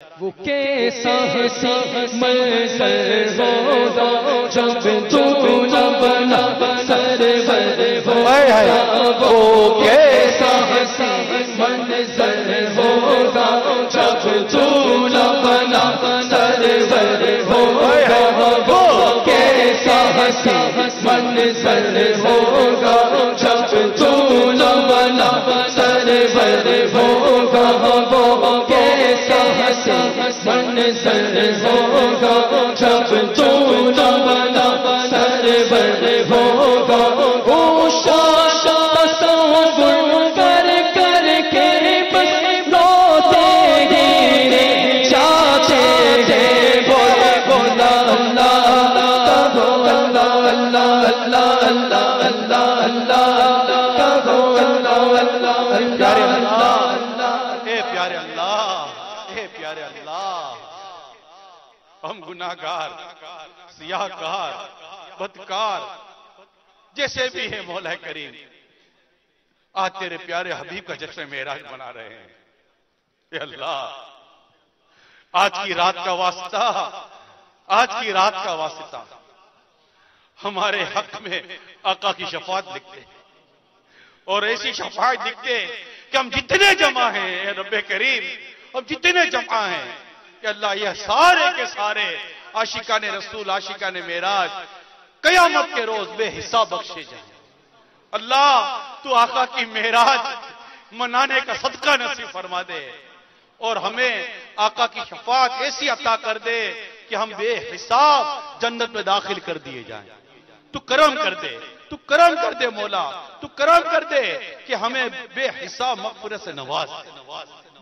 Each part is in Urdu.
وہ کیسا منظر ہوگا جب تو نہ بنا سرور ہوگا، وہ کیسا منظر ہوگا جب تو نہ بنا سرور ہوگا، وہ کیسا منظر ہوگا جب تو نہ بنا سرور ہوگا، وہ کیسا منظر ہوگا جب تو نہ بنا سرور ہوگا، وہ تصور کر کر کے بس روتے گرے چاچے گے، بولا بولا اللہ کہو اللہ اللہ اللہ اللہ اللہ اللہ کہو اللہ اللہ اللہ اللہ۔ اے پیارے اللہ، اے پیارے اللہ، ہم گناہگار، سیاہکار، بدکار جیسے بھی ہیں مولا کریم، آج تیرے پیارے حبیب کا جشن معراج منا رہے ہیں۔ اے اللہ، آج کی رات کا واسطہ، آج کی رات کا واسطہ ہمارے حق میں آقا کی شفاعت لکھتے اور ایسی شفاعت لکھتے کہ ہم جتنے جمع ہیں اے رب کریم، ہم جتنے جمع ہیں کہ اللہ یہ سارے کے سارے عاشقان رسول، عاشقان معراج قیامت کے روز بے حساب بخشے جائیں۔ اللہ تو آقا کی معراج منانے کا صدقہ نصیب فرما دے اور ہمیں آقا کی شفاعت ایسی عطا کر دے کہ ہم بے حساب جنت میں داخل کر دیے جائیں۔ تو کرم کر دے، تو کرم کر دے مولا، تو کرم کر دے کہ ہمیں بے حساب مغفرت سے نواز دے،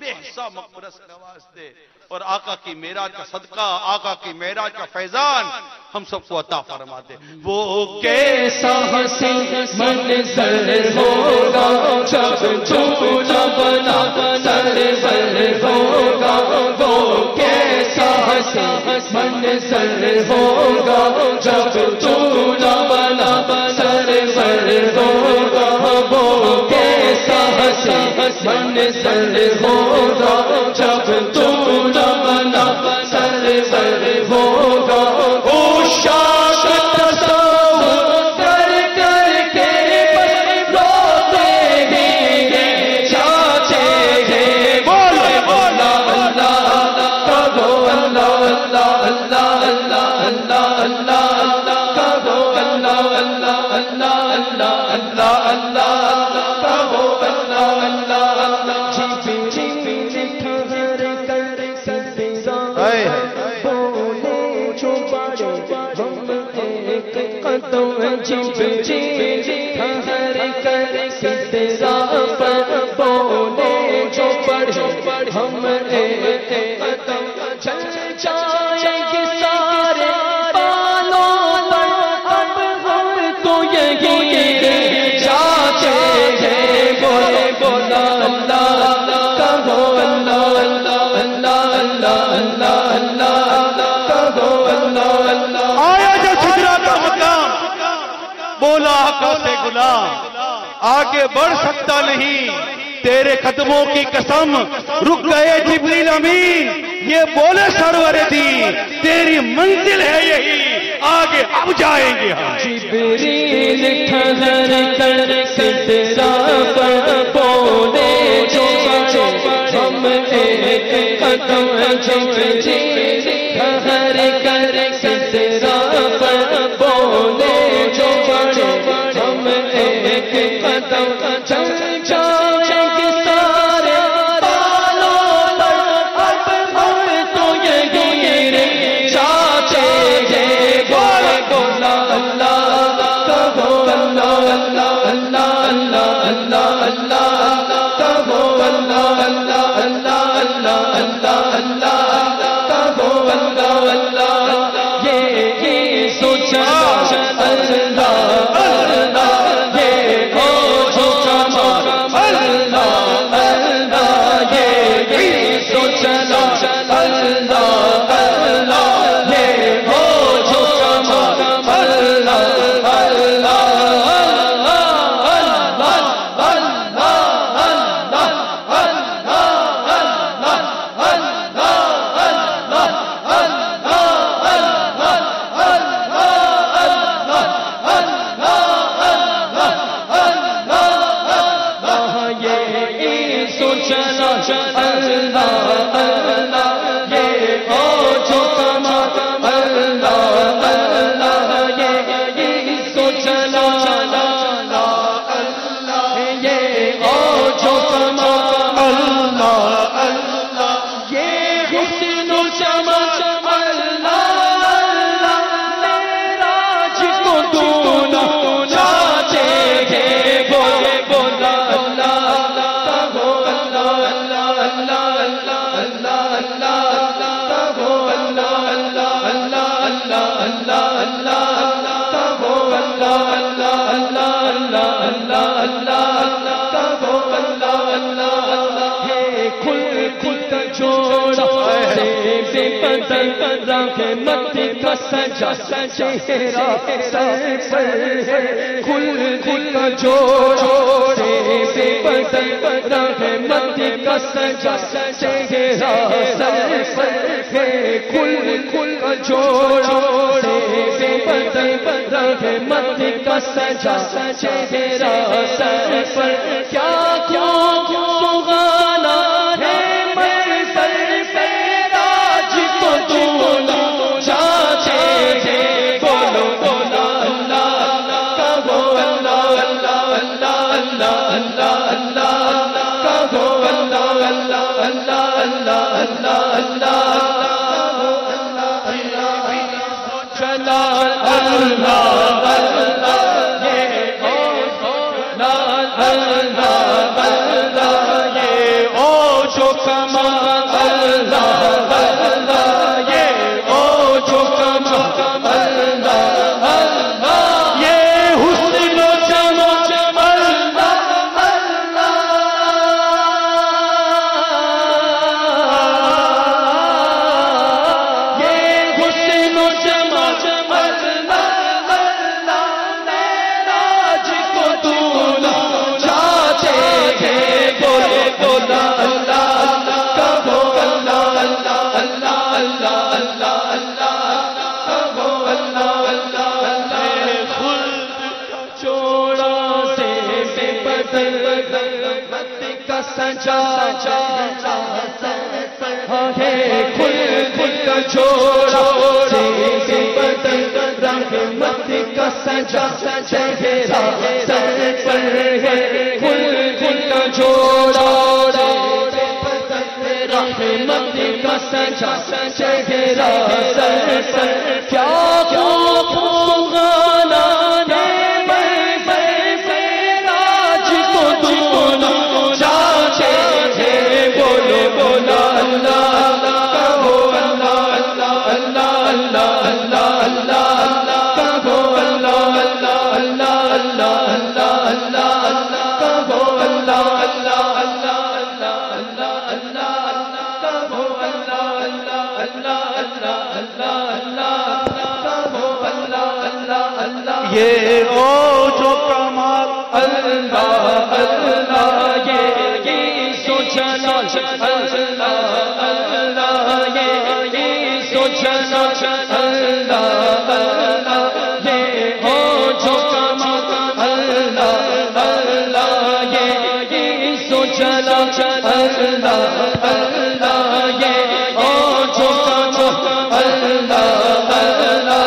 بے حساب مغفرت سے نواز دے، اور آقا کی معراج کا صدقہ، آقا کی معراج کا فیضان ہم سب کو عطا فرما دے۔ وہ کیسا حسین منظر ہوگا جب تو نہ بنا سرور ہوگا، وہ کیسا حسین منظر ہوگا جب تو نہ بنا سرور ہوگا، وہ کیسا حسین منظر ہوگا جب تو نہ بنا سرور ہوگا، وہ شاخ تصور کر کر کے بس روتے گرے چاچے گے، بولا بولا اللہ کہو اللہ اللہ اللہ اللہ اللہ اللہ کہو اللہ اللہ اللہ اللہ اللہ اللہ کہو اللہ اللہ اللہ۔ جب جی ہر کر سدرا پر بولے جو پڑھ ہم ایک قدم چل جائیں گے سارے پالوں پر، اب ہم تو یہی چاچے ہیں، بولے بولا اللہ کہو اللہ اللہ اللہ اللہ اللہ اللہ کہو اللہ اللہ۔ آیا جو سدرا کا مقام، بولا آقا سے غلام آگے بڑھ سکتا نہیں، تیرے قدموں کی قسم رک گئے جبریل امین، یہ بولے سرور دی تیری منزل ہے یہی، آگے اب جائیں گے ہم۔ جبریل ٹھہر کر سدرا پر بولے جو ہم ایک قدم، جبریل ٹھہر کر سدرا پر بولے جو ہم ایک قدم چل جائیں گے سارے پالوں پر، اب ہم تو یہی چاچے ہیں، بولا بولا اللہ کہو اللہ اللہ اللہ اللہ اللہ اللہ کہو اللہ اللہ اللہ اللہ اللہ اللہ کہو بے بدل رحمت کا سجا چہرہ سر پر ہے کھل کا جوڑ بے بدل رحمت کا سجا چہرہ سر پر ہے کھل کا جوڑ بے بدل رحمت کا سجا چہرہ سر پر کیا سغانا ہے منزل پہ تاج کو تو چاچے تھے بولو بولا اللہ کہو اللہ اللہ اللہ اللہ اللہ کہو اللہ اللہ اللہ اللہ چلا اللہ سجا ہے کھل کا چھوڑا سے بدل رحمت کا سجا چہرہ سر پر ہے کھل کا چھوڑا رحمت کا سجا چہرہ سر پر کیا یہ او جو کمال اللہ اللہ یہ سوچنا اللہ اللہ یہ سوچنا اللہ اللہ یہ او جو کمال اللہ اللہ یہ سوچنا اللہ اللہ یہ او جو کمال اللہ اللہ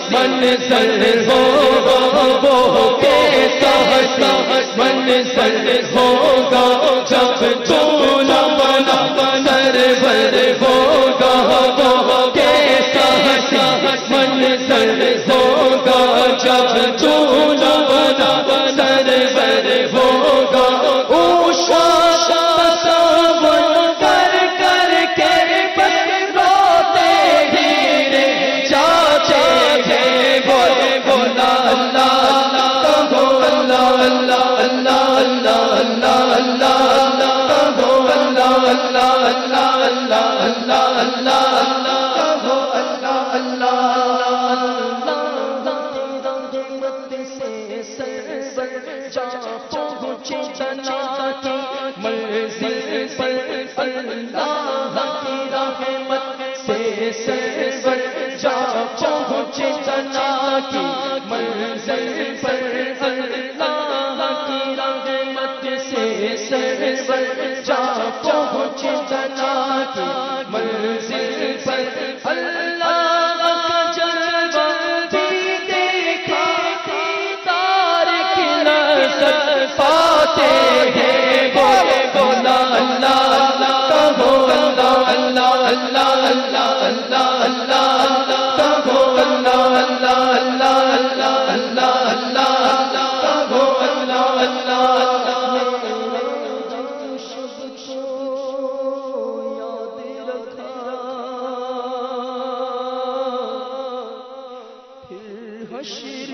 منزل ہو کیسا منزل ہوگا جب تو نہ بنا سرور ہوگا وہ کیسا منزل ہوگا جب تو نہ بنا سرور ہوگا اوشا اللہ کا جلوہ بھی دیکھا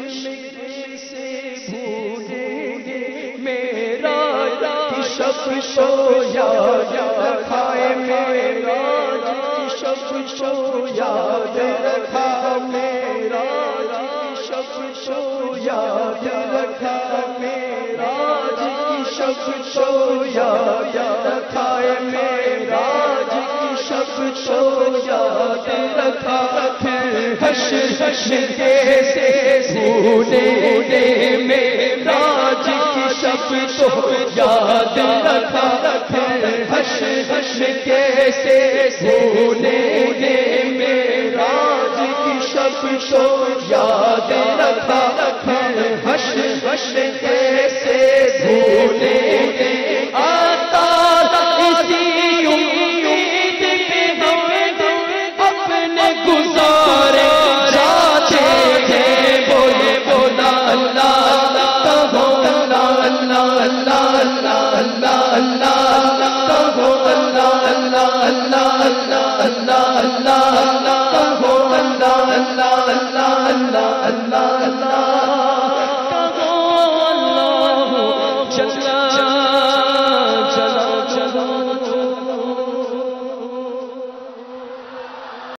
کیسے بھولیں گے میرا شب شو یاد رکھا میرا شب شو یاد رکھا میرا شب شو یاد رکھا میرا شب شو یاد رکھا میرا شب شو یاد رکھا حشر کیسے بھولیں گے میرا شب شو یاد رکھا حشر کیسے بھولیں گے میرا شب شو یاد